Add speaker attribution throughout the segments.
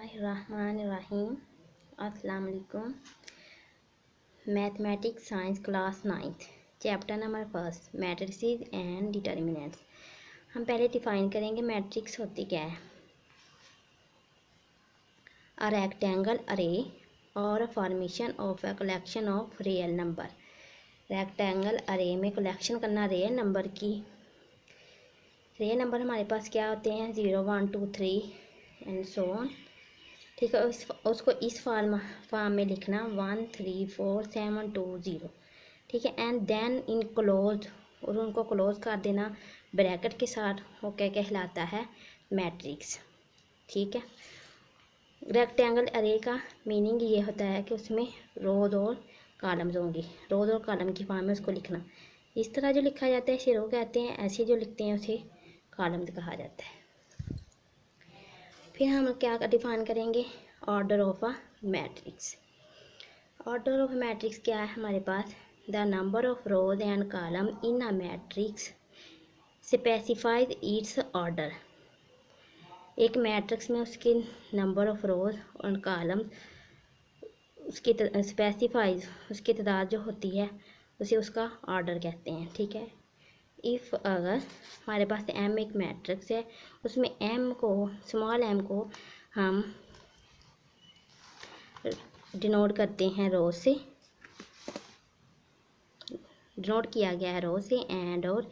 Speaker 1: बिस्मिल्लाहिर्रहमानिर्रहीम। अस्सलाम वालेकुम। Mathematics science class 9th chapter number 1 matrices and determinants. हम पहले डिफाइन करेंगे मैट्रिक्स होती क्या है। अ रेक्टेंगल अरे और formation of a collection of real number. Rectangle अरे में कलेक्शन करना रियल नंबर की। रियल नंबर हमारे पास क्या होते हैं 0 1 2 3 एंड सो ऑन। ठीक है, उसको इस फॉर्म में लिखना 1 3 4 7 2 0। ठीक है, एंड देन इन क्लोज, और उनको क्लोज कर देना ब्रैकेट के साथ। वो क्या कहलाता है मैट्रिक्स। ठीक है, रेक्टेंगल अरे का मीनिंग ये होता है कि उसमें रोज और कॉलम्स होंगी। रोज और कॉलम की फॉर्म में उसको लिखना। इस तरह जो लिखा जाता है इसे रो कहते हैं, ऐसे जो लिखते हैं उसे कॉलम्स कहा जाता है। फिर हम क्या डिफाइन करेंगे order of a matrix. Order of matrix क्या है हमारे पास the number of rows and column in a matrix specifies its order. एक मैट्रिक्स में उसके नंबर ऑफ रोज और कॉलम उसकी स्पेसिफाइज उसकी तादाद जो होती है उसे उसका ऑर्डर कहते हैं। ठीक है, इफ़ अगर हमारे पास एम एक मैट्रिक्स है, उसमें एम को स्मॉल एम को हम डिनोट करते हैं रो से, डिनोट किया गया है रो से, एंड और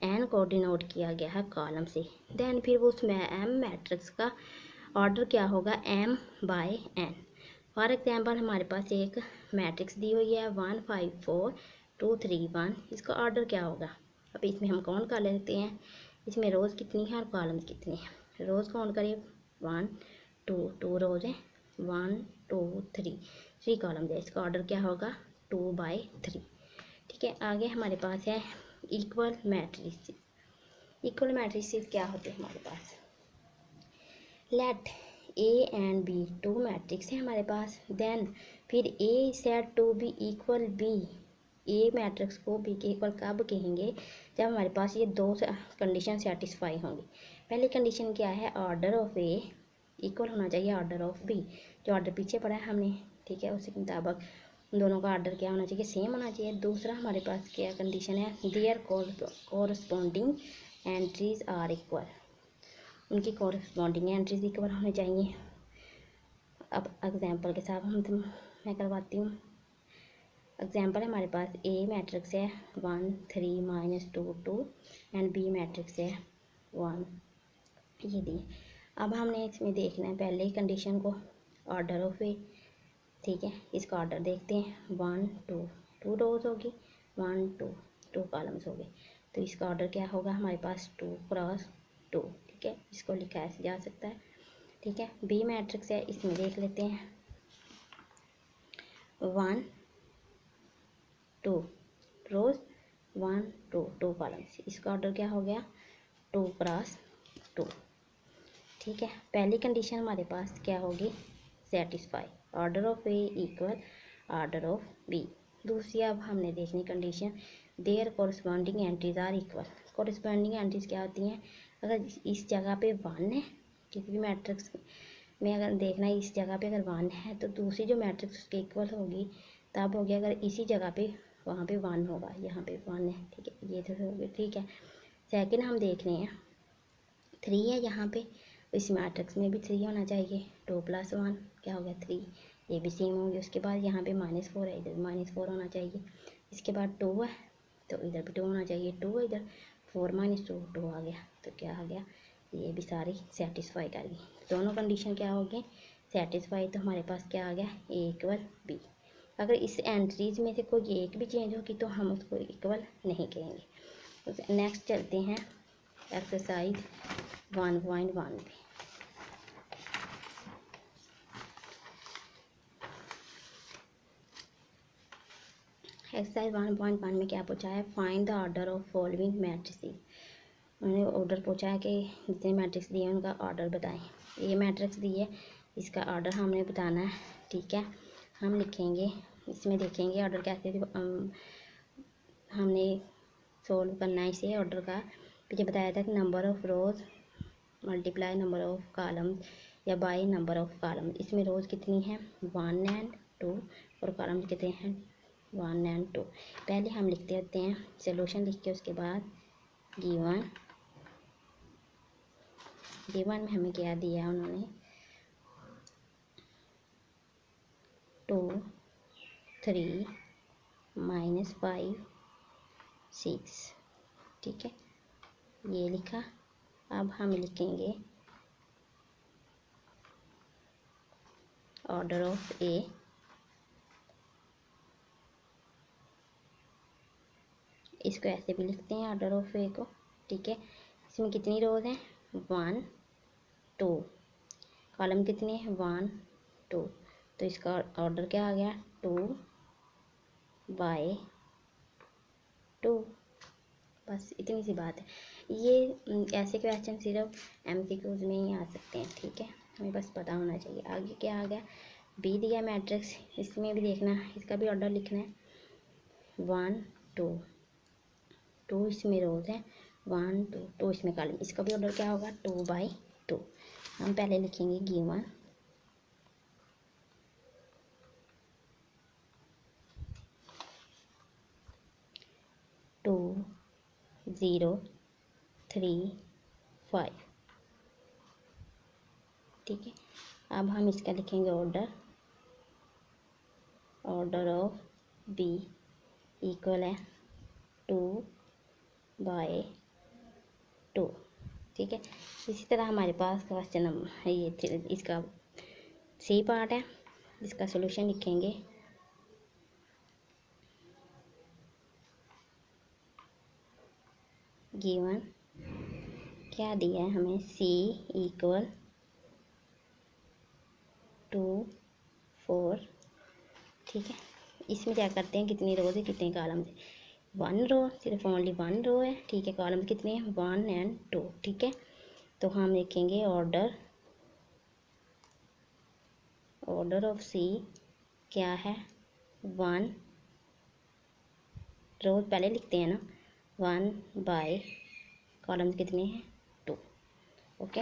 Speaker 1: एन को डिनोट किया गया है कॉलम से। देन फिर उस एम मैट्रिक्स का ऑर्डर क्या होगा m by n. For example हमारे पास एक मैट्रिक्स दी हुई है 1 5 4 2 3 1। इसका ऑर्डर क्या होगा। अब इसमें हम काउंट कर लेते हैं इसमें रोज़ कितनी है और कॉलम्स कितनी है। रोज़ काउंट करिए 1 2 रोज़ है, 1 2 3 कॉलम्स है। इसका ऑर्डर क्या होगा 2/3। ठीक है, आगे हमारे पास है इक्वल मैट्रिसेस। इक्वल मैट्रिसेस क्या होते हैं हमारे पास। Let A and B two matrix है हमारे पास। देन फिर A said to B equal B. A matrix को बी के इक्वल कब कहेंगे जब हमारे पास ये दो कंडीशन सेटिस्फाई होंगी। पहली कंडीशन क्या है ऑर्डर ऑफ ए इक्वल होना चाहिए ऑर्डर ऑफ बी। जो ऑर्डर पीछे पढ़ा है हमने, ठीक है, उसी के मुताबिक उन दोनों का ऑर्डर क्या होना चाहिए सेम होना चाहिए। दूसरा हमारे पास क्या कंडीशन है their corresponding entries are equal. उनकी कोरस्पॉन्डिंग एंट्रीज इक्वल होनी चाहिए। अब एग्जांपल के साथ मैं करवाती हूँ। एग्जांपल है हमारे पास ए मैट्रिक्स है 1 3 -2 2 एंड बी मैट्रिक्स है 1 ये दी। अब हमने इसमें देखना है पहले ही कंडीशन को ऑर्डर ऑफ ए। ठीक है, इसका ऑर्डर देखते हैं 1 2 रोज होगी, 1 2 कॉलम्स हो गए। तो इसका ऑर्डर क्या होगा हमारे पास 2 क्रॉस 2। ठीक है, इसको लिखा ऐसे जा सकता है। ठीक है, बी मैट्रिक्स है, इसमें देख लेते हैं 1 2 रोज 1 2 कॉलम्स। इसका ऑर्डर क्या हो गया 2 क्रॉस 2। ठीक है, पहली कंडीशन हमारे पास क्या होगी satisfy order of A equal order of B. दूसरी अब हमने देखनी condition their corresponding entries are equal. Corresponding entries क्या होती हैं अगर इस जगह पे 1 है किसी भी मैट्रिक्स में, अगर देखना है इस जगह पे अगर 1 है तो दूसरी जो मैट्रिक्स उसके इक्वल होगी तब होगी अगर इसी जगह पे वहाँ पे 1 होगा, यहाँ पे 1 है। ठीक है, ये तो होगी। ठीक है, सेकंड हम देख रहे हैं 3 है यहाँ पे, इस मैट्रिक्स में भी 3 होना चाहिए। 2 + 1 क्या हो गया 3, ये भी सेम होंगे। उसके बाद यहाँ पे -4 है, इधर भी -4 होना चाहिए। इसके बाद 2 है तो इधर भी 2 होना चाहिए, 2 है इधर, 4 - 2 2 आ गया। तो क्या आ गया ये भी सारी सेटिस्फाई कर गई। दोनों कंडीशन क्या हो गए सेटिस्फाई। तो हमारे पास क्या आ गया ए इक्वल बी। अगर इस एंट्रीज में से कोई एक भी चेंज होगी तो हम उसको इक्वल नहीं कहेंगे। नेक्स्ट चलते हैं एक्सरसाइज 1.1 पे। एक्सरसाइज 1.1 में क्या पूछा है find the order of following matrices. उन्होंने ऑर्डर पूछा है कि जितने मैट्रिक्स दिए हैं उनका ऑर्डर बताएं। ये मैट्रिक्स दी है इसका ऑर्डर हमने बताना है। ठीक है, हम लिखेंगे इसमें देखेंगे ऑर्डर कैसे हमने सोल्व करना है इसे ऑर्डर का। पीछे बताया था कि number of rose multiply number of columns या बाय नंबर ऑफ कॉलम। इसमें रोज़ कितनी हैं 1 एंड 2 और कॉलम कितने हैं 1 एंड 2। पहले हम लिखते होते हैं सोल्यूशन लिख के उसके बाद गिवन में हमें क्या दिया उन्होंने 2 3 -5 6, ठीक है, ये लिखा। अब हम लिखेंगे ऑर्डर ऑफ ए, इसको ऐसे भी लिखते हैं ऑर्डर ऑफ ए को, ठीक है। इसमें कितनी रोज हैं 1 2, कॉलम कितने हैं 1 2, तो इसका ऑर्डर क्या आ गया 2/2। बस इतनी सी बात है। ये ऐसे क्वेश्चन सिर्फ एमसीक्यूज में ही आ सकते हैं, ठीक है, हमें बस पता होना चाहिए। आगे क्या आ गया बी दिया मैट्रिक्स, इसमें भी देखना, इसका भी ऑर्डर लिखना है 1 2 2, इसमें रोज है 1 2 2, इसमें कॉलम, इसका भी ऑर्डर क्या होगा 2/2। हम पहले लिखेंगे गिवन 2 0 3 5, ठीक है। अब हम इसका लिखेंगे ऑर्डर ऑफ बी इक्वल है 2/2, ठीक है। इसी तरह हमारे पास क्वेश्चन नंबर ये इसका सी पार्ट है, इसका सॉल्यूशन लिखेंगे गिवन क्या दिया है हमें c इक्वल 2 4, ठीक है। इसमें क्या करते हैं कितनी रोज है कितने कॉलम है 1 रो, सिर्फ ओनली 1 रो है, ठीक है। कॉलम कितने हैं 1 एंड 2, ठीक है। तो हम लिखेंगे ऑर्डर ऑफ सी क्या है 1, रोज पहले लिखते हैं ना 1/, कॉलम कितने हैं 2, ओके।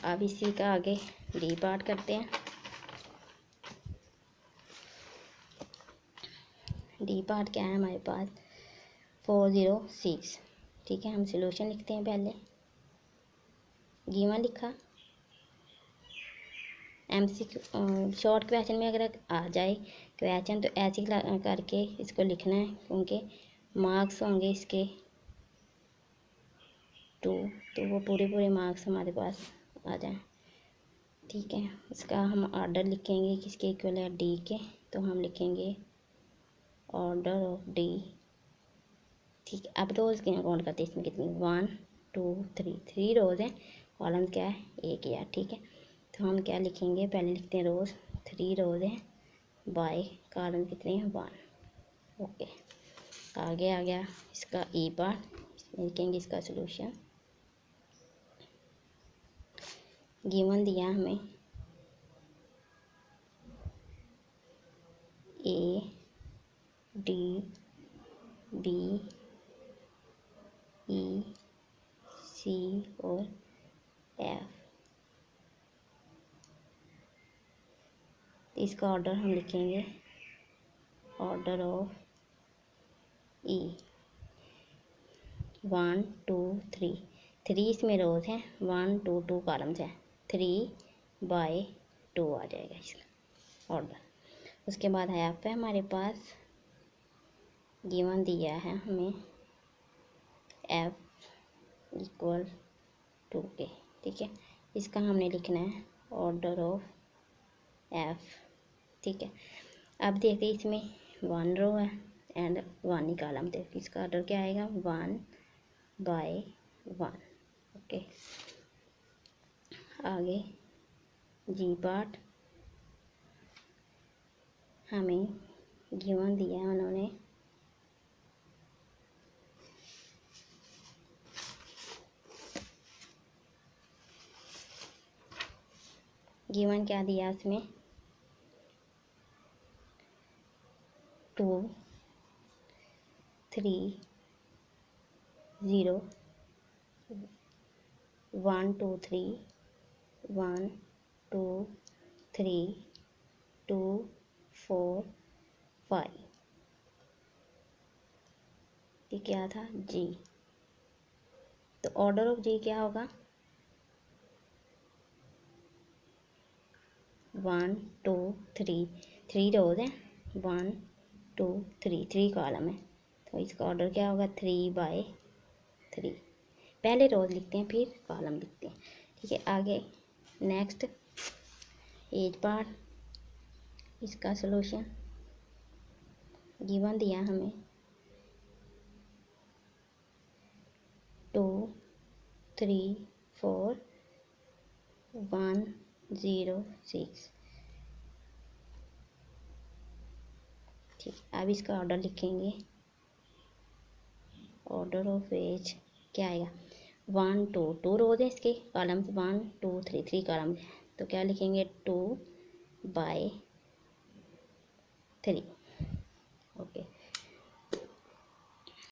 Speaker 1: अब इसी का आगे डी पार्ट करते हैं। डी पार्ट क्या है हमारे पास 406, ठीक है। हम सॉल्यूशन लिखते हैं पहले गिवन लिखा, एमसीक्यू शॉर्ट क्वेश्चन में अगर आ जाए क्वेश्चन तो ऐसे करके इसको लिखना है, क्योंकि मार्क्स होंगे इसके 2, तो वो पूरे मार्क्स हमारे पास आ जाएं, ठीक है। इसका हम ऑर्डर लिखेंगे किसके इक्वल है डी के, तो हम लिखेंगे ऑर्डर ऑफ डी, ठीक है। अब रोज़ के काउंट करते हैं, इसमें कितनी 1 2 3 रोज़ हैं, कॉलम क्या है एक ही है, ठीक है। तो हम क्या लिखेंगे पहले लिखते हैं रोज़ 3 रोज़ हैं बाय कॉलम कितने हैं 1, ओके। आगे आ गया इसका ई पार्ट, इसमें लिखेंगे इसका सॉल्यूशन गिवन दिया हमें ए डी बी ई सी और एफ, इसका ऑर्डर हम लिखेंगे ऑर्डर ऑफ ई 1 2 3 इसमें रोज हैं 1 2 2 कॉलम्स हैं 3/2 आ जाएगा इसका ऑर्डर। उसके बाद है एफ है हमारे पास, गिवन दिया है हमें एफ इक्वल 2 के, ठीक है। इसका हमने लिखना है ऑर्डर ऑफ एफ, ठीक है। अब देखते हैं इसमें 1 रो है एंड 1 ही कॉलम, तो इसका ऑर्डर क्या आएगा 1/1, ओके। आगे जी पार्ट हमें गिवन दिया है उन्होंने गिवन क्या दिया उसमें 2 3 0 1 2 3 1 2 3 2 4 5। ये क्या था? जी। तो ऑर्डर ऑफ जी क्या होगा? 1 2 3, 3 रोज हैं, 1 2 3, 3 कॉलम है, तो इसका ऑर्डर क्या होगा? 3/3। पहले रोज लिखते हैं फिर कॉलम लिखते हैं। ठीक है, आगे नेक्स्ट एज पार्ट, इसका सलूशन गिवन दिया हमें 2 3 4 1 0 6। ठीक, अब इसका ऑर्डर लिखेंगे। ऑर्डर ऑफ एज क्या आएगा? 1 2, 2 रोज है इसके, कॉलम 1 2 3, 3 कॉलम है, तो क्या लिखेंगे? 2/3।